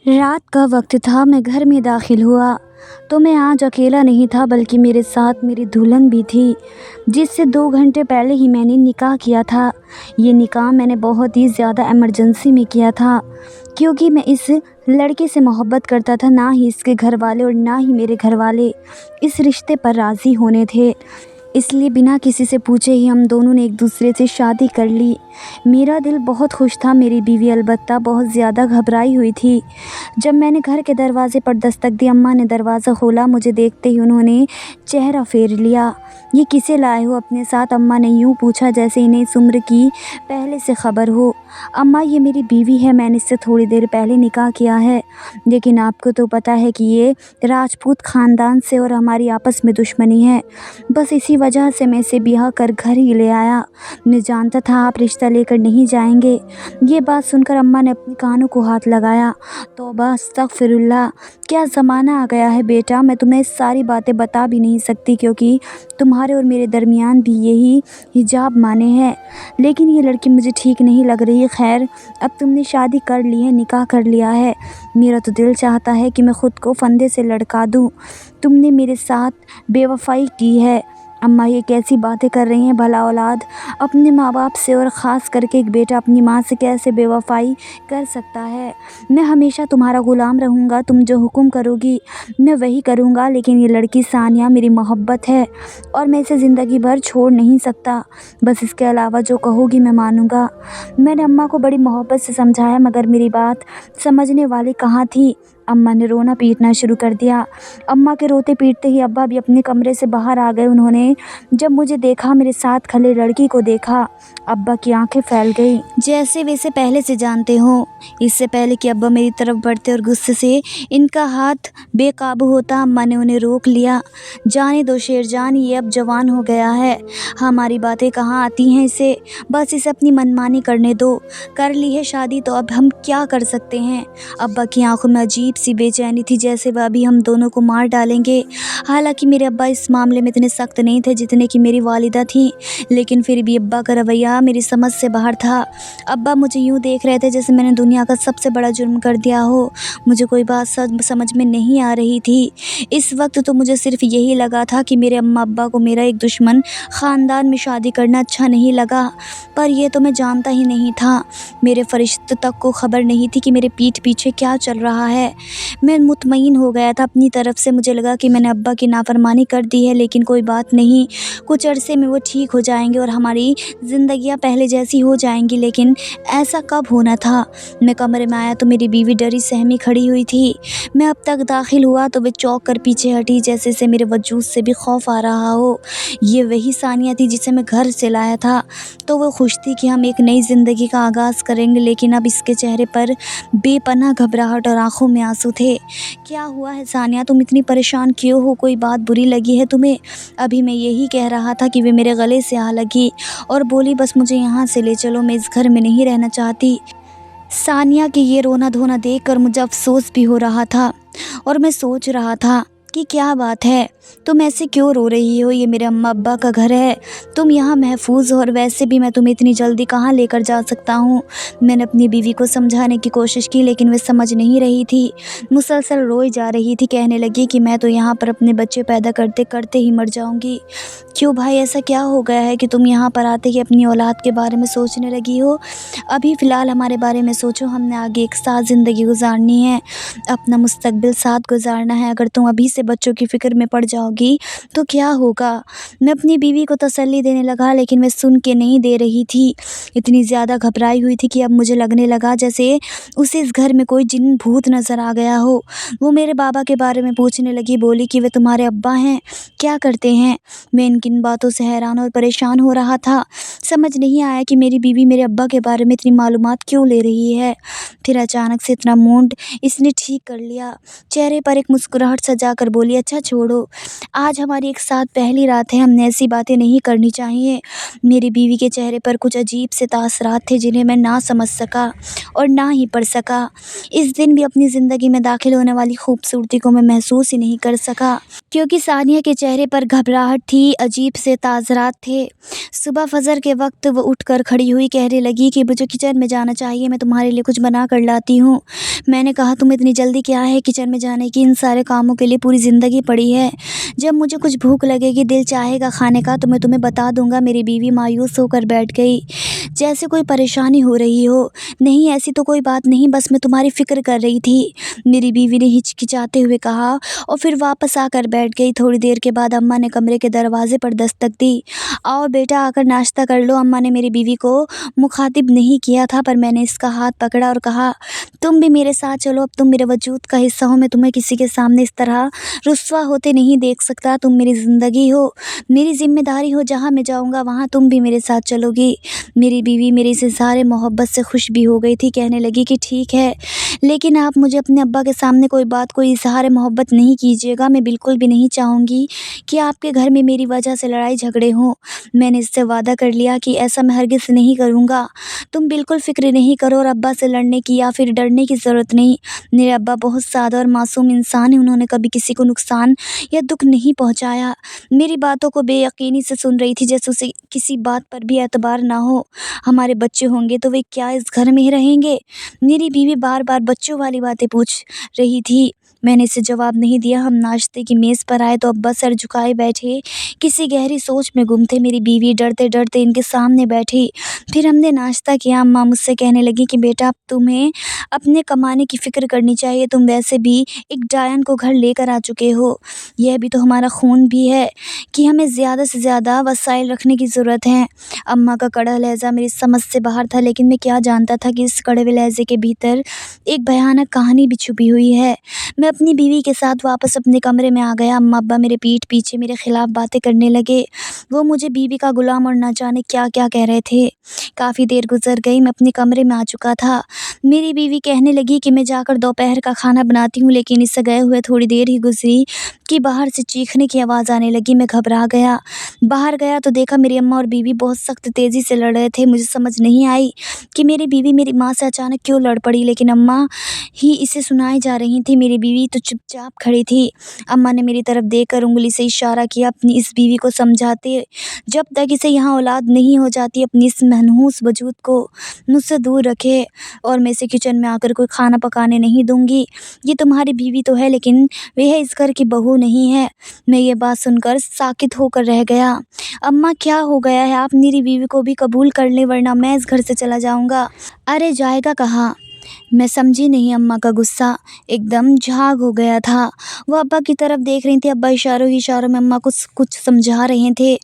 رات کا وقت تھا، میں گھر میں داخل ہوا تو میں آج اکیلا نہیں تھا بلکہ میرے ساتھ میری دلہن بھی تھی، جس سے 2 گھنٹے پہلے ہی میں نے نکاح کیا تھا۔ یہ نکاح میں نے بہت ہی زیادہ ایمرجنسی میں کیا تھا، کیونکہ میں اس لڑکے سے محبت کرتا تھا۔ نہ ہی اس کے گھر والے اور نہ ہی میرے گھر والے اس رشتے پر راضی ہونے تھے، اس لیے بنا کسی سے پوچھے ہی ہم دونوں نے ایک دوسرے سے شادی کر لی۔ میرا دل بہت خوش تھا، میری بیوی البتہ بہت زیادہ گھبرائی ہوئی تھی۔ جب میں نے گھر کے دروازے پر دستک دی، اماں نے دروازہ کھولا۔ مجھے دیکھتے ہی انہوں نے چہرہ پھیر لیا۔ یہ کسے لائے ہو اپنے ساتھ؟ اماں نے یوں پوچھا جیسے انہیں اس عمر کی پہلے سے خبر ہو۔ اماں، یہ میری بیوی ہے، میں نے اس سے تھوڑی دیر پہلے نکاح کیا ہے، لیکن آپ کو تو پتہ ہے کہ یہ راجپوت خاندان سے اور ہماری آپس میں دشمنی ہے، بس اسی وجہ سے میں اسے بیاہ کر گھر ہی لے آیا۔ میں جانتا تھا آپ رشتہ لے کر نہیں جائیں گے۔ یہ بات سن کر اماں نے اپنے کانوں کو ہاتھ لگایا۔ توبہ، استغفر اللہ، کیا زمانہ آ گیا ہے بیٹا! میں تمہیں ساری باتیں بتا بھی نہیں سکتی، کیونکہ تمہارے اور میرے درمیان بھی یہی حجاب مانے ہے، لیکن یہ لڑکی مجھے ٹھیک نہیں لگ رہی۔ خیر، اب تم نے شادی کر لی ہے، نکاح کر لیا ہے، میرا تو دل چاہتا ہے کہ میں خود کو پھندے سے لٹکا دوں۔ تم نے میرے ساتھ بے وفائی کی ہے۔ اماں، یہ کیسی باتیں کر رہی ہیں؟ بھلا اولاد اپنے ماں باپ سے اور خاص کر کے ایک بیٹا اپنی ماں سے کیسے بے وفائی کر سکتا ہے؟ میں ہمیشہ تمہارا غلام رہوں گا، تم جو حکم کرو گی میں وہی کروں گا، لیکن یہ لڑکی ثانیہ میری محبت ہے اور میں اسے زندگی بھر چھوڑ نہیں سکتا، بس اس کے علاوہ جو کہو گی میں مانوں گا۔ میں نے اماں کو بڑی محبت سے سمجھایا، مگر میری بات سمجھنے والے کہاں تھی؟ اماں نے رونا پیٹنا شروع کر دیا۔ اماں کے روتے پیٹتے ہی ابا بھی اپنے کمرے سے باہر آ گئے۔ انہوں نے جب مجھے دیکھا، میرے ساتھ کھڑے لڑکی کو دیکھا، ابا کی آنکھیں پھیل گئی، جیسے وہ اسے پہلے سے جانتے ہوں۔ اس سے پہلے کہ ابا میری طرف بڑھتے اور غصے سے ان کا ہاتھ بے قابو ہوتا، اماں نے انہیں روک لیا۔ جانے دو شیر جان، یہ اب جوان ہو گیا ہے، ہماری باتیں کہاں آتی ہیں اسے، بس اسے اپنی منمانی کرنے دو۔ کر لی ہے شادی تو اب ہم کیا کر سکتے ہیں؟ ابا کی آنکھوں میں عجیب سی بے چینی تھی، جیسے وہ ابھی ہم دونوں کو مار ڈالیں گے۔ حالانکہ میرے ابا اس معاملے میں اتنے سخت نہیں تھے جتنے کہ میری والدہ تھیں، لیکن پھر بھی ابا کا رویہ میری سمجھ سے باہر تھا۔ ابا مجھے یوں دیکھ رہے تھے جیسے میں نے دنیا کا سب سے بڑا جرم کر دیا ہو۔ مجھے کوئی بات سمجھ میں نہیں آ رہی تھی۔ اس وقت تو مجھے صرف یہی لگا تھا کہ میرے اماں ابا کو میرا ایک دشمن خاندان میں شادی کرنا اچھا نہیں لگا، پر یہ تو میں جانتا ہی نہیں تھا، میرے فرشتے تک کو خبر نہیں تھی کہ میرے پیٹھ پیچھے کیا چل رہا ہے۔ میں مطمئن ہو گیا تھا اپنی طرف سے، مجھے لگا کہ میں نے ابا کی نافرمانی کر دی ہے، لیکن کوئی بات نہیں، کچھ عرصے میں وہ ٹھیک ہو جائیں گے اور ہماری زندگیاں پہلے جیسی ہو جائیں گی، لیکن ایسا کب ہونا تھا؟ میں کمرے میں آیا تو میری بیوی ڈری سہمی کھڑی ہوئی تھی۔ میں اب تک داخل ہوا تو وہ چونک کر پیچھے ہٹی، جیسے اسے میرے وجود سے بھی خوف آ رہا ہو۔ یہ وہی ثانیہ تھی جسے میں گھر سے لایا تھا، تو وہ خوش تھی کہ ہم ایک نئی زندگی کا آغاز کریں گے، لیکن اب اس کے چہرے پر بے پناہ گھبراہٹ اور آنکھوں میں آنسو تھے۔ کیا ہوا ہے ثانیہ؟ تم اتنی پریشان کیوں ہو؟ کوئی بات بری لگی ہے تمہیں؟ ابھی میں یہی کہہ رہا تھا کہ وہ میرے گلے سے آ لگی اور بولی، بس مجھے یہاں سے لے چلو، میں اس گھر میں نہیں رہنا چاہتی۔ ثانیہ کے یہ رونا دھونا دیکھ کر مجھے افسوس بھی ہو رہا تھا اور میں سوچ رہا تھا کہ کیا بات ہے، تم ایسے کیوں رو رہی ہو؟ یہ میرے اماں ابا کا گھر ہے، تم یہاں محفوظ ہو، اور ویسے بھی میں تمہیں اتنی جلدی کہاں لے کر جا سکتا ہوں۔ میں نے اپنی بیوی کو سمجھانے کی کوشش کی، لیکن وہ سمجھ نہیں رہی تھی، مسلسل روئی جا رہی تھی، کہنے لگی کہ میں تو یہاں پر اپنے بچے پیدا کرتے کرتے ہی مر جاؤں گی۔ کیوں بھائی، ایسا کیا ہو گیا ہے کہ تم یہاں پر آتے ہی اپنی اولاد کے بارے میں سوچنے لگی ہو؟ ابھی فی الحال ہمارے بارے میں سوچو، ہم نے آگے ایک ساتھ زندگی گزارنی ہے، اپنا مستقبل ساتھ گزارنا ہے، اگر تم ابھی سے بچوں کی فکر میں پڑ جاؤ گی تو کیا ہوگا؟ میں اپنی بیوی کو تسلی دینے لگا، لیکن وہ سن کے نہیں دے رہی تھی، اتنی زیادہ گھبرائی ہوئی تھی کہ اب مجھے لگنے لگا جیسے اسے اس گھر میں کوئی جن بھوت نظر آ گیا ہو۔ وہ میرے بابا کے بارے میں پوچھنے لگی، بولی کہ وہ تمہارے ابا ہیں، کیا کرتے ہیں؟ میں ان کی باتوں سے حیران اور پریشان ہو رہا تھا، سمجھ نہیں آیا کہ میری بیوی میرے ابا کے بارے میں اتنی معلومات کیوں لے رہی ہے۔ پھر اچانک سے اتنا موڈ اس نے ٹھیک کر لیا، چہرے پر ایک مسکراہٹ سجا کر بولی اچھا چھوڑو، آج ہماری ایک ساتھ پہلی رات ہے، ہم نے ایسی باتیں نہیں کرنی چاہیے۔ میری بیوی کے چہرے پر کچھ عجیب سے تاثرات تھے جنہیں میں نہ سمجھ سکا اور نہ ہی پڑھ سکا۔ اس دن بھی اپنی زندگی میں داخل ہونے والی خوبصورتی کو میں محسوس ہی نہیں کر سکا، کیونکہ ثانیہ کے چہرے پر گھبراہٹ تھی، عجیب سے تاثرات تھے۔ صبح فجر کے وقت وہ اٹھ کر کھڑی ہوئی، کہنے لگی کہ مجھے کچن میں جانا چاہیے، میں تمہارے لیے کچھ بنا کر لاتی ہوں۔ میں نے کہا تم اتنی جلدی کیا ہے کچن میں جانے کی، ان سارے کاموں کے لیے پوری زندگی پڑی ہے، جب مجھے کچھ بھوک لگے گی، دل چاہے گا کھانے کا تو میں تمہیں بتا دوں گا۔ میری بیوی مایوس ہو کر بیٹھ گئی، جیسے کوئی پریشانی ہو رہی ہو۔ نہیں ایسی تو کوئی بات نہیں، بس میں تمہاری فکر کر رہی تھی، میری بیوی نے ہچکچاتے ہوئے کہا اور پھر واپس آ کر بیٹھ گئی۔ تھوڑی دیر کے بعد اماں نے کمرے کے دروازے پر دستک دی۔ آؤ بیٹا آ کر ناشتہ کر لو۔ اماں نے میری بیوی کو مخاطب نہیں کیا تھا، پر میں نے اس کا ہاتھ پکڑا اور کہا تم بھی میرے ساتھ چلو، اب تم میرے وجود کا حصہ ہو، میں تمہیں کسی کے سامنے اس طرح رسوا ہوتے نہیں دیکھ سکتا، تم میری زندگی ہو، میری ذمہ داری ہو، جہاں میں جاؤں گا وہاں تم بھی میرے ساتھ چلو گی۔ میری بیوی میرے اس اظہار محبت سے خوش بھی ہو گئی تھی، کہنے لگی کہ ٹھیک ہے، لیکن آپ مجھے اپنے ابا کے سامنے کوئی اظہار محبت نہیں کیجیے گا، میں بالکل بھی نہیں چاہوں گی کہ آپ کے گھر میں میری وجہ سے لڑائی جھگڑے ہوں۔ میں نے اس سے وعدہ کر لیا کہ ایسا میں ہرگز نہیں کروں گا، تم بالکل فکر نہیں کرو، اور ابا سے لڑنے کی یا پھر ڈرنے کی ضرورت نہیں۔ میرے ابا بہت سادہ اور معصوم انسان ہیں، انہوں نے کبھی کسی کو نقصان یا دکھ نہیں پہنچایا۔ میری باتوں کو بے یقینی سے سن رہی تھی، جیسے اسے کسی بات پر بھی اعتبار نہ ہو۔ ہمارے بچے ہوں گے تو وہ کیا اس گھر میں ہی رہیں گے؟ میری بیوی بار بار بچوں والی باتیں پوچھ رہی تھی، میں نے اسے جواب نہیں دیا۔ ہم ناشتے کی میز پر آئے تو ابا سر جھکائے بیٹھے کسی گہری سوچ میں گم تھے، میری بیوی ڈرتے ڈرتے ان کے سامنے بیٹھی۔ پھر ہم نے ناشتہ کیا، اماں مجھ سے کہنے لگی کہ بیٹا اب تمہیں اپنے کمانے کی فکر کرنی چاہیے، تم ویسے بھی ایک ڈائن کو گھر لے کر آ چکے ہو، یہ بھی تو ہمارا خون بھی ہے کہ ہمیں زیادہ سے زیادہ وسائل رکھنے کی ضرورت ہے۔ اماں کا کڑا لہجہ میری سمجھ سے باہر تھا، لیکن میں کیا جانتا تھا کہ اس کڑوے لہجے کے بھیتر ایک بھیانک کہانی بھی چھپی ہوئی ہے۔ میں اپنی بیوی کے ساتھ واپس اپنے کمرے میں آ گیا۔ اماں ابا میرے پیٹھ پیچھے میرے خلاف باتیں کرنے لگے، وہ مجھے بیوی کا غلام اور نہ جانے کیا کیا کہہ رہے تھے۔ کافی دیر گزر گئی، میں اپنے کمرے میں آ چکا تھا۔ میری بیوی کہنے لگی کہ میں جا کر دوپہر کا کھانا بناتی ہوں، لیکن اس سے گئے ہوئے تھوڑی دیر ہی گزری کہ باہر سے چیخنے کی آواز آنے لگی۔ میں گھبرا گیا، باہر گیا تو دیکھا میری اماں اور بیوی بہت سخت تیزی سے لڑ رہے تھے۔ مجھے سمجھ نہیں آئی کہ میری بیوی میری ماں سے اچانک کیوں لڑ پڑی، لیکن اماں ہی اسے سنائی جا رہی تھی، میری بیوی تو چپ چاپ کھڑی تھی۔ اماں نے میری طرف دیکھ کر انگلی سے اشارہ کیا، اپنی اس بیوی کو سمجھاتے جب تک اسے یہاں اولاد نہیں ہو جاتی اپنی اس منحوس وجود کو مجھ سے دور رکھے، اور میں اسے کچن میں آ کر کوئی کھانا پکانے نہیں دوں گی۔ یہ تمہاری بیوی تو ہے لیکن وہ اس گھر کی بہو نہیں ہے۔ میں یہ بات سن کر ساکت ہو کر رہ گیا۔ اماں کیا ہو گیا ہے، آپ میری بیوی کو بھی قبول کر لیں ورنہ میں اس گھر سے چلا جاؤں گا۔ ارے جائے گا کہاں؟ میں سمجھی نہیں، اماں کا غصہ ایک دم جھاگ ہو گیا تھا۔ وہ ابا کی طرف دیکھ رہی تھی، ابا اشاروں ہی اشاروں میں اماں کو کچھ سمجھا رہے تھے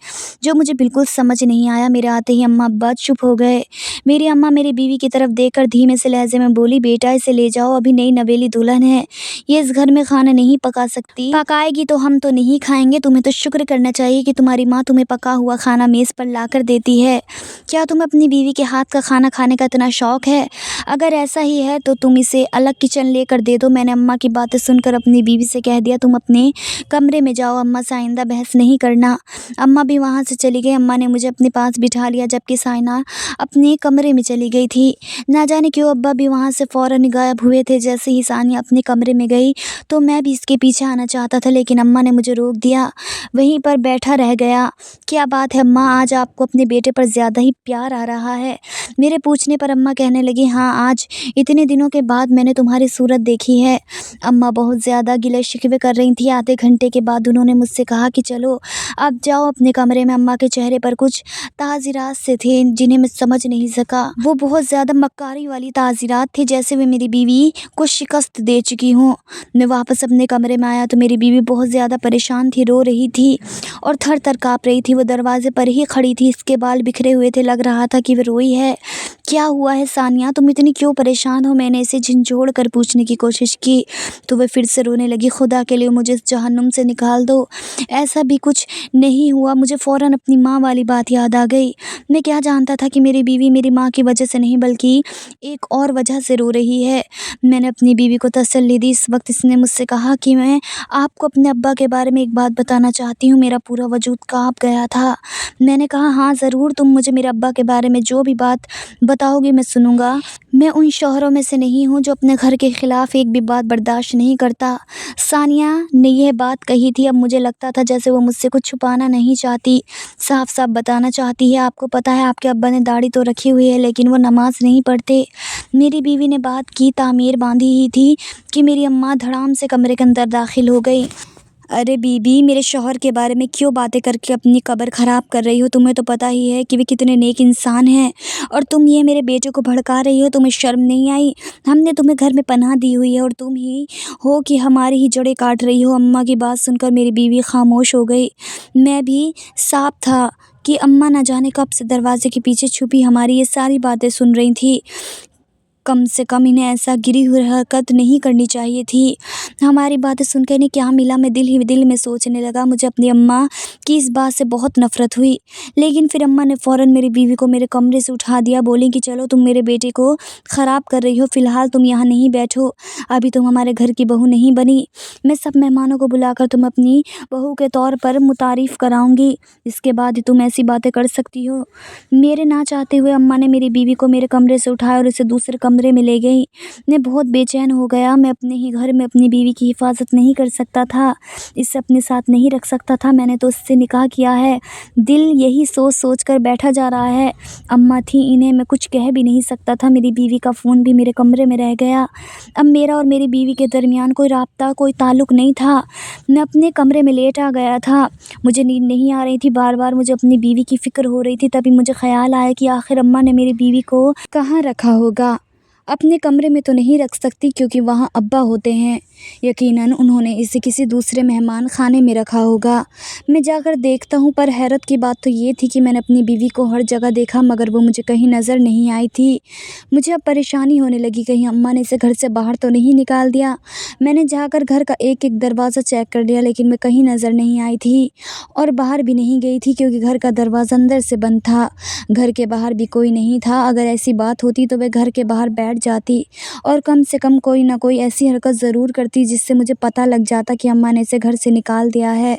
جو مجھے بالکل سمجھ نہیں آیا۔ میرے آتے ہی اماں ابا چپ ہو گئے۔ میری اماں میری بیوی کی طرف دیکھ کر دھیمے سے لہجے میں بولی بیٹا اسے لے جاؤ، ابھی نئی نویلی دلہن ہے، یہ اس گھر میں کھانا نہیں پکا سکتی، پکائے گی تو ہم تو نہیں کھائیں گے، تمہیں تو شکر کرنا چاہیے کہ تمہاری ماں تمہیں پکا ہوا کھانا میز پر لا کر دیتی ہے۔ کیا تمہیں اپنی بیوی کے ہاتھ کا کھانا کھانے کا اتنا شوق ہے؟ اگر ایسا ہی ہے تو تم اسے الگ کچن لے کر دے دو۔ میں نے اماں کی باتیں سن کر اپنی بیوی سے کہہ دیا تم اپنے کمرے میں جاؤ، اماں سے آئندہ بحث نہیں کرنا۔ اماں بھی وہاں سے چلی گئی۔ اماں نے مجھے اپنے پاس بٹھا لیا جبکہ سائنہ اپنے کمرے میں چلی گئی تھی۔ نہ جانے کیوں ابا بھی وہاں سے فوراً غائب ہوئے تھے۔ جیسے ہی ثانیہ اپنے کمرے میں گئی تو میں بھی اس کے پیچھے آنا چاہتا تھا، لیکن اماں نے مجھے روک دیا، وہیں پر بیٹھا رہ گیا۔ کیا بات ہے اماں، آج آپ کو اپنے بیٹے پر زیادہ ہی پیار آ رہا ہے؟ میرے پوچھنے پر اماں کہنے لگی ہاں، آج اتنے دنوں کے بعد میں نے تمہاری صورت دیکھی ہے۔ اماں بہت زیادہ گلے شکوے کر رہی تھی۔ آدھے گھنٹے کے بعد انہوں نے مجھ سے کہا کہ چلو اب جاؤ اپنے کمرے میں۔ اماں کے چہرے پر کچھ تعزیرات سے تھے جنہیں میں سمجھ نہیں سکا، وہ بہت زیادہ مکاری والی تعزیرات تھے، جیسے وہ میری بیوی کو شکست دے چکی ہوں۔ میں واپس اپنے کمرے میں آیا تو میری بیوی بہت زیادہ پریشان تھی، رو رہی تھی اور تھر تھر کانپ رہی تھی۔ وہ دروازے پر ہی کھڑی تھی، اس کے بال بکھرے ہوئے تھے، لگ رہا تھا کہ وہ روئی ہے۔ کیا ہوا ہے ثانیہ، تم اتنی کیوں پریشان परेशान हो। मैंने इसे झिंझोड़ कर पूछने की कोशिश की तो वह फिर से रोने लगी। खुदा के लिए मुझे इस जहन्नुम से निकाल दो। ऐसा भी कुछ नहीं हुआ। मुझे फ़ौरन अपनी माँ वाली बात याद आ गई। मैं क्या जानता था कि मेरी बीवी मेरी माँ की वजह से नहीं बल्कि एक और वजह से रो रही है। मैंने अपनी बीवी को तसल्ली दी। इस वक्त इसने मुझसे कहा कि मैं आपको अपने अब्बा के बारे में एक बात बताना चाहती हूँ। मेरा पूरा वजूद काँप गया था। मैंने कहा, हाँ ज़रूर, तुम मुझे मेरे अब्बा के बारे में जो भी बात बताओगी मैं सुनूंगा। मैं उन शौहरों में से नहीं हूँ जो अपने घर के ख़िलाफ़ एक भी बात बर्दाश्त नहीं करता। सानिया ने यह बात कही थी। अब मुझे लगता था जैसे वो मुझसे कुछ छुपाना नहीं चाहती, साफ साफ बताना चाहती है। आपको पता है आपके अब्बा ने दाढ़ी तो रखी हुई है लेकिन वो नमाज नहीं पढ़ते। मेरी बीवी ने बात की तामीर बांधी ही थी कि मेरी अम्मा धड़ाम से कमरे के अंदर दाखिल हो गई। अरे बीबी, मेरे शौहर के बारे में क्यों बातें करके अपनी कब्र ख़राब कर रही हो? तुम्हें तो पता ही है कि वे कितने नेक इंसान हैं और तुम ये मेरे बेटे को भड़का रही हो। तुम्हें शर्म नहीं आई? हमने तुम्हें घर में पनाह दी हुई है और तुम ही हो कि हमारी ही जड़ें काट रही हो। अम्मा की बात सुनकर मेरी बीवी खामोश हो गई। मैं भी साफ था कि अम्मा न जाने कब से दरवाजे के पीछे छुपी हमारी ये सारी बातें सुन रही थी। कम से कम इन्हें ऐसा गिरी हुई हरकत नहीं करनी चाहिए थी। हमारी बातें सुनकर इन्हें क्या मिला? मैं दिल ही दिल में सोचने लगा। मुझे अपनी अम्मा की इस बात से बहुत नफ़रत हुई। लेकिन फिर अम्मा ने फ़ौरन मेरी बीवी को मेरे कमरे से उठा दिया। बोली कि चलो, तुम मेरे बेटे को ख़राब कर रही हो। फ़िलहाल तुम यहाँ नहीं बैठो, अभी तुम हमारे घर की बहू नहीं बनी। मैं सब मेहमानों को बुलाकर तुम अपनी बहू के तौर पर मुतारिफ़ कराऊँगी। इसके बाद ही तुम ऐसी बातें कर सकती हो। मेरे ना चाहते हुए अम्मा ने मेरी बीवी को मेरे कमरे से उठाया और उसे दूसरे कमरे में ले गई। मैं बहुत बेचैन हो गया। मैं अपने ही घर में अपनी बीवी की हिफाजत नहीं कर सकता था, इसे अपने साथ नहीं रख सकता था। मैंने तो उससे निकाह किया है। दिल यही सोच सोच कर बैठा जा रहा है। अम्मा थी, इन्हें मैं कुछ कह भी नहीं सकता था। मेरी बीवी का फ़ोन भी मेरे कमरे में रह गया। अब मेरा और मेरी बीवी के दरमियान कोई राब्ता, कोई ताल्लुक़ नहीं था। मैं अपने कमरे में लेट आ गया था। मुझे नींद नहीं आ रही थी। बार बार मुझे अपनी बीवी की फ़िक्र हो रही थी। तभी मुझे ख़्याल आया कि आखिर अम्मा ने मेरी बीवी को कहाँ रखा होगा। अपने कमरे में तो नहीं रख सकती क्योंकि वहाँ अब्बा होते हैं। यकीनन उन्होंने इसे किसी दूसरे मेहमान खाने में रखा होगा। मैं जाकर देखता हूँ। पर हैरत की बात तो ये थी कि मैंने अपनी बीवी को हर जगह देखा मगर वो मुझे कहीं नज़र नहीं आई थी। मुझे अब परेशानी होने लगी, कहीं अम्मा ने इसे घर से बाहर तो नहीं निकाल दिया। मैंने जाकर घर का एक एक दरवाज़ा चेक कर लिया लेकिन मैं कहीं नज़र नहीं आई थी और बाहर भी नहीं गई थी क्योंकि घर का दरवाज़ा अंदर से बंद था। घर के बाहर भी कोई नहीं था। अगर ऐसी बात होती तो वह घर के बाहर बैठ जाती और कम से कम कोई ना कोई ऐसी हरकत ज़रूर करती जिससे मुझे पता लग जाता कि अम्मा ने इसे घर से निकाल दिया है।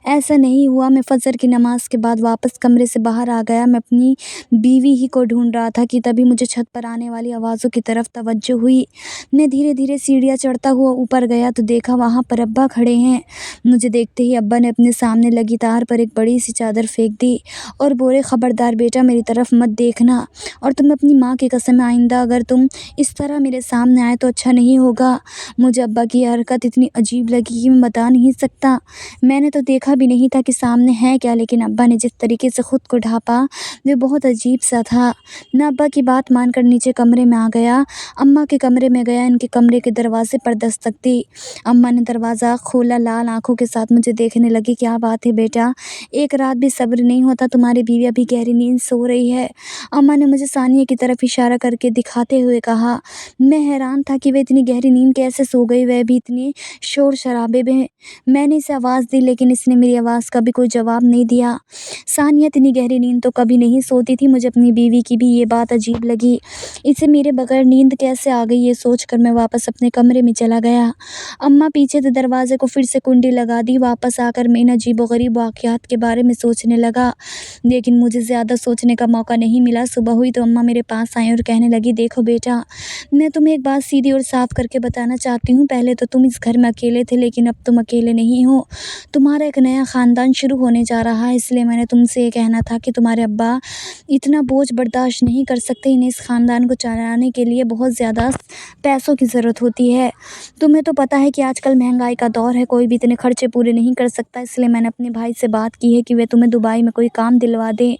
ऐसा नहीं हुआ। मैं फजर की नमाज के बाद वापस कमरे से बाहर आ गया। मैं अपनी बीवी ही को ढूंढ रहा था कि तभी मुझे छत पर आने वाली आवाज़ों की तरफ तवज्जो हुई। मैं धीरे धीरे सीढ़ियाँ चढ़ता हुआ ऊपर गया तो देखा वहाँ पर अब्बा खड़े हैं। मुझे देखते ही अब्बा ने अपने सामने लगी तार पर एक बड़ी सी चादर फेंक दी और बोले, ख़बरदार बेटा, मेरी तरफ मत देखना और तुम अपनी माँ की कसम, आइंदा अगर तुम इस तरह मेरे सामने आए तो अच्छा नहीं होगा। मुझे अब्बा की हरकत इतनी अजीब लगी कि मैं बता नहीं सकता। मैंने तो देखा भी नहीं था कि सामने है क्या, लेकिन अब्बा ने जिस तरीके से ख़ुद को ढांपा वो बहुत अजीब सा था। मैं अब्बा की बात मानकर नीचे कमरे में आ गया। अम्मा के कमरे में गया। इनके कमरे के दरवाजे पर दस्तक दी। अम्मा ने दरवाज़ा खोला। लाल आँखों के साथ मुझे देखने लगी। क्या बात है बेटा, एक रात भी सब्र नहीं होता? तुम्हारी बीवी अभी गहरी नींद सो रही है। अम्मा ने मुझे सानिया की तरफ इशारा करके दिखाते हुए कहा। मैं हैरान था कि वह इतनी गहरी नींद कैसे सो गई, वह भी इतने शोर शराबे में। मैंने इसे आवाज़ दी लेकिन इसने मेरी आवाज़ का भी कोई जवाब नहीं दिया। सानिया इतनी गहरी नींद तो कभी नहीं सोती थी। मुझे अपनी बीवी की भी ये बात अजीब लगी। इसे मेरे बगैर नींद कैसे आ गई, ये सोचकर मैं वापस अपने कमरे में चला गया। अम्मा पीछे से दरवाजे को फिर से कुंडी लगा दी। वापस आकर मैं इन अजीबोगरीब वाक़यात के बारे में सोचने लगा लेकिन मुझे ज़्यादा सोचने का मौका नहीं मिला। सुबह हुई तो अम्मा मेरे पास आई और कहने लगी, देखो बेटा, मैं तुम्हें एक बात सीधी और साफ करके बताना चाहती हूँ। पहले तो तुम इस घर में अकेले थे लेकिन अब तुम अकेले नहीं हो। तुम्हारा एक नया ख़ानदान शुरू होने जा रहा है। इसलिए मैंने तुमसे ये कहना था कि तुम्हारे अब्बा इतना बोझ बर्दाश्त नहीं कर सकते। इन्हें इस ख़ानदान को चलाने के लिए बहुत ज़्यादा पैसों की ज़रूरत होती है। तुम्हें तो पता है कि आजकल महंगाई का दौर है, कोई भी इतने खर्चे पूरे नहीं कर सकता। इसलिए मैंने अपने भाई से बात की है कि वे तुम्हें दुबई में कोई काम दिलवा दें,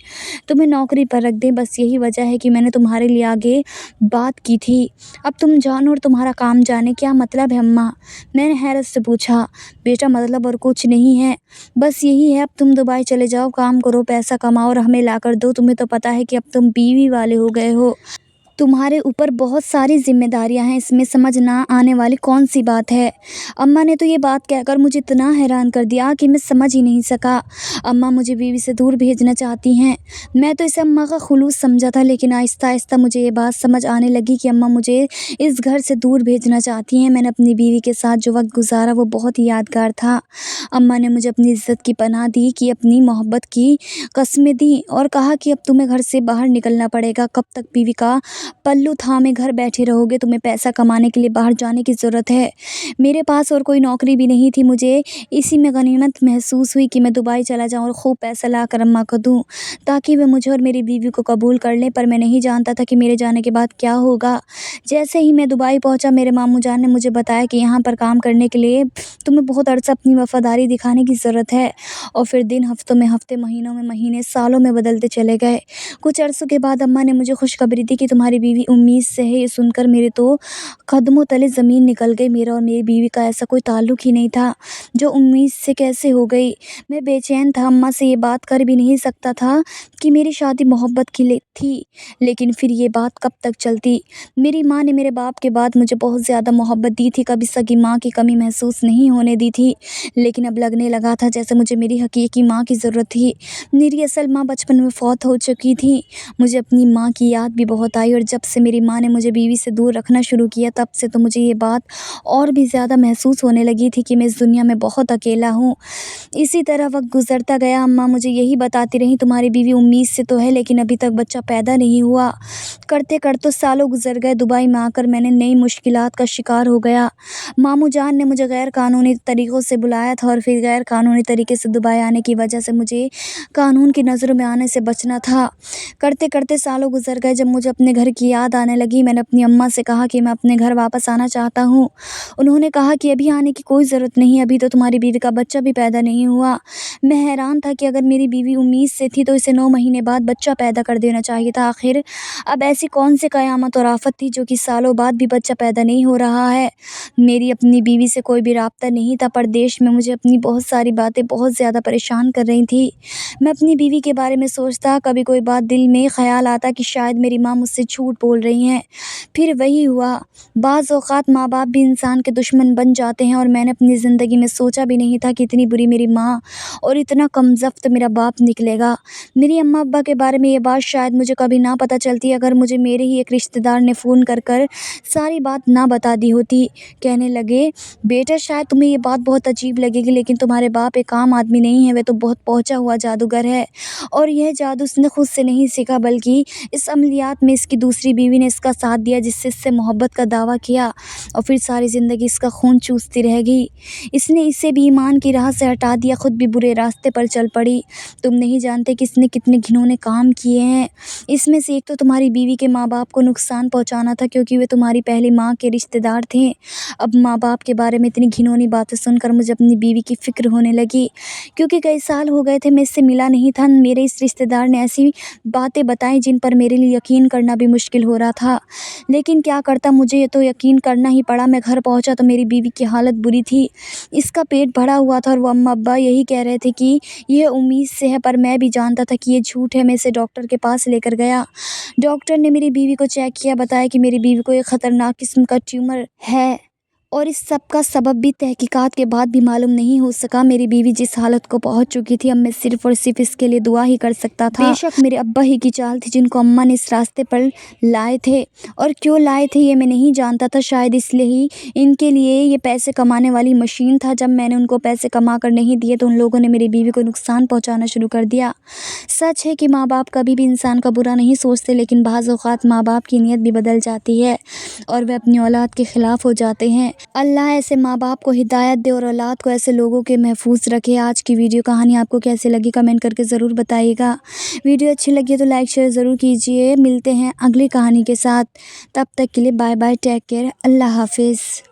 तुम्हें नौकरी पर रख दें। बस यही वजह है कि मैंने तुम्हारे लिए आगे बात की थी। अब तुम जानो और तुम्हारा काम जाने। क्या मतलब है अम्मा? मैंने हैरत से पूछा। बेटा, मतलब और कुछ नहीं है, बस यही है, अब तुम दुबई चले जाओ, काम करो, पैसा कमाओ और हमें ला कर दो। तुम्हें तो पता है कि अब तुम बीवी वाले हो गए हो। तुम्हारे ऊपर बहुत सारी जिम्मेदारियां हैं, इसमें समझ ना आने वाली कौन सी बात है। अम्मा ने तो ये बात कहकर मुझे इतना हैरान कर दिया कि मैं समझ ही नहीं सका। अम्मा मुझे बीवी से दूर भेजना चाहती हैं। मैं तो इसे अम्मा का खुलूस समझा था, लेकिन आहिस्ता आहिस्ता मुझे ये बात समझ आने लगी कि अम्मा मुझे इस घर से दूर भेजना चाहती हैं। मैंने अपनी बीवी के साथ जो वक्त गुजारा वो बहुत ही यादगार था। अम्मा ने मुझे अपनी इज्जत की पनाह दी, कि अपनी मोहब्बत की कस्में दी और कहा कि अब तुम्हें घर से बाहर निकलना पड़ेगा। कब तक बीवी का पल्लू थामे घर बैठे रहोगे? तुम्हें पैसा कमाने के लिए बाहर जाने की ज़रूरत है। मेरे पास और कोई नौकरी भी नहीं थी। मुझे इसी में गनीमत महसूस हुई कि मैं दुबई चला जाऊं और खूब पैसा ला कर अम्मा को दूं, ताकि वे मुझे और मेरी बीवी को कबूल कर लें। पर मैं नहीं जानता था कि मेरे जाने के बाद क्या होगा। जैसे ही मैं दुबई पहुंचा, मेरे मामू जान ने मुझे बताया कि यहाँ पर काम करने के लिए तुम्हें बहुत अर्सा अपनी वफादारी दिखाने की ज़रूरत है। और फिर दिन हफ्तों में हफ्ते, महीनों में महीने, सालों में बदलते चले गए। कुछ अरसों के बाद अम्मा ने मुझे खुशखबरी दी कि तुम्हारी बीवी उम्मीद से है। ये सुनकर मेरे तो कदमों तले ज़मीन निकल गई। मेरा और मेरी बीवी का ऐसा कोई ताल्लुक़ ही नहीं था, जो उम्मीद से कैसे हो गई। मैं बेचैन था, अम्मा से ये बात कर भी नहीं सकता था कि मेरी शादी मोहब्बत की थी। लेकिन फिर ये बात कब तक चलती। मेरी माँ ने मेरे बाप के बाद मुझे बहुत ज़्यादा मोहब्बत दी थी, कभी सगी माँ की कमी महसूस नहीं होने दी थी। लेकिन अब लगने लगा था जैसे मुझे मेरी हकीकी माँ की ज़रूरत थी। मेरी असल माँ बचपन में फ़ौत हो चुकी थी। मुझे अपनी माँ की याद भी बहुत आई, और जब से मेरी माँ ने मुझे बीवी से दूर रखना शुरू किया, तब से तो मुझे ये बात और भी ज़्यादा महसूस होने लगी थी कि मैं इस दुनिया में बहुत अकेला हूँ। इसी तरह वक्त गुजरता गया। अम्मा मुझे यही बताती रही, तुम्हारी बीवी उम्मीद से तो है, लेकिन अभी तक बच्चा पैदा नहीं हुआ। करते करते सालों गुजर गए। दुबई में आकर मैंने नई मुश्किलात का शिकार हो गया। मामू जान ने मुझे गैर कानूनी तरीक़ों से बुलाया था, और फिर गैर कानूनी तरीके से दुबई आने की वजह से मुझे कानून की नज़रों में आने से बचना था। करते करते सालों गुजर गए। जब मुझे अपने घर की याद आने लगी, मैंने अपनी अम्मा से कहा कि मैं अपने घर वापस आना चाहता हूँ। उन्होंने कहा कि अभी आने की कोई ज़रूरत नहीं, अभी तो तुम्हारी बीवी का बच्चा भी पैदा नहीं हुआ। मैं हैरान था कि अगर मेरी बीवी उम्मीद से थी तो इसे 9 महीने बाद बच्चा पैदा कर देना चाहिए था। आखिर अब ऐसी कौन सी क़यामत और आफत थी जो कि सालों बाद भी बच्चा पैदा नहीं हो रहा है। मेरी अपनी बीवी से कोई भी राब्ता नहीं था। परदेश में मुझे अपनी बहुत सारी बातें बहुत ज़्यादा परेशान कर रही थी। मैं अपनी बीवी के बारे में सोचता, कभी कोई बात दिल में ख़्याल आता कि शायद मेरी माँ मुझसे झूठ बोल रही हैं। फिर वही हुआ। बाज़ औक़ात माँ बाप भी इंसान के दुश्मन बन जाते हैं, और मैंने अपनी ज़िंदगी में सोचा भी नहीं था कि इतनी बुरी मेरी माँ और इतना कमज़फ्त मेरा बाप निकलेगा। मेरी अम्मा अब्बा के बारे में ये बात शायद मुझे कभी ना पता चलती, अगर मुझे मेरे ही एक रिश्तेदार ने फ़ोन कर कर सारी बात ना बता दी होती। कहने लगे, बेटा शायद तुम्हें ये बात बहुत अजीब लगेगी, लेकिन तुम्हारे बाप एक आम आदमी नहीं है, वे तो बहुत पहुँचा हुआ जादूगर है। और यह जादू उसने खुद से नहीं सीखा, बल्कि इस अमलियात में इसकी दूसरी बीवी ने इसका साथ दिया, जिससे इससे मोहब्बत का दावा किया, और फिर सारी ज़िंदगी इसका खून चूसती रह गई। इसने इसे भी ईमान की राह से हटा दिया, खुद भी बुरे रास्ते पर चल पड़ी। तुम नहीं जानते कि इसने कितने घिनौने काम किए हैं। इसमें से एक तो तुम्हारी बीवी के माँ बाप को नुकसान पहुँचाना था, क्योंकि वे तुम्हारी पहली माँ के रिश्तेदार थे। अब माँ बाप के बारे में इतनी घिनौनी बातें सुनकर मुझे अपनी बीवी की फ़िक्र होने लगी, क्योंकि कई साल हो गए थे मैं इससे मिला नहीं था। मेरे इस रिश्तेदार ने ऐसी बातें बताई जिन पर मेरे लिए यकीन करना भी मुश्किल हो रहा था। लेकिन क्या करता, मुझे ये तो यकीन करना ही पड़ा। मैं घर पहुंचा तो मेरी बीवी की हालत बुरी थी। इसका पेट भरा हुआ था, और वो अम्मा अब्बा यही कह रहे थे कि यह उम्मीद से है, पर मैं भी जानता था कि ये झूठ है। मैं इसे डॉक्टर के पास लेकर गया। डॉक्टर ने मेरी बीवी को चेक किया, बताया कि मेरी बीवी को एक ख़तरनाक किस्म का ट्यूमर है, और इस सब का सबब भी तहकीकात के बाद भी मालूम नहीं हो सका। मेरी बीवी जिस हालत को पहुंच चुकी थी, अब मैं सिर्फ़ और सिर्फ इसके लिए दुआ ही कर सकता था। बेशक मेरे अब्बा ही की चाल थी जिनको अम्मा ने इस रास्ते पर लाए थे, और क्यों लाए थे ये मैं नहीं जानता था। शायद इसलिए ही इनके लिए ये पैसे कमाने वाली मशीन था। जब मैंने उनको पैसे कमा कर नहीं दिए तो उन लोगों ने मेरी बीवी को नुकसान पहुँचाना शुरू कर दिया। सच है कि माँ बाप कभी भी इंसान का बुरा नहीं सोचते, लेकिन बाज़ औक़ात माँ बाप की नीयत भी बदल जाती है, और वे अपनी औलाद के ख़िलाफ़ हो जाते हैं। अल्लाह ऐसे माँ बाप को हिदायत दे और औलाद को ऐसे लोगों के महफूज रखे। आज की वीडियो कहानी आपको कैसे लगी कमेंट करके ज़रूर बताइएगा। वीडियो अच्छी लगी तो लाइक शेयर ज़रूर कीजिए। मिलते हैं अगली कहानी के साथ, तब तक के लिए बाय बाय, टेक केयर, अल्लाह हाफिज़।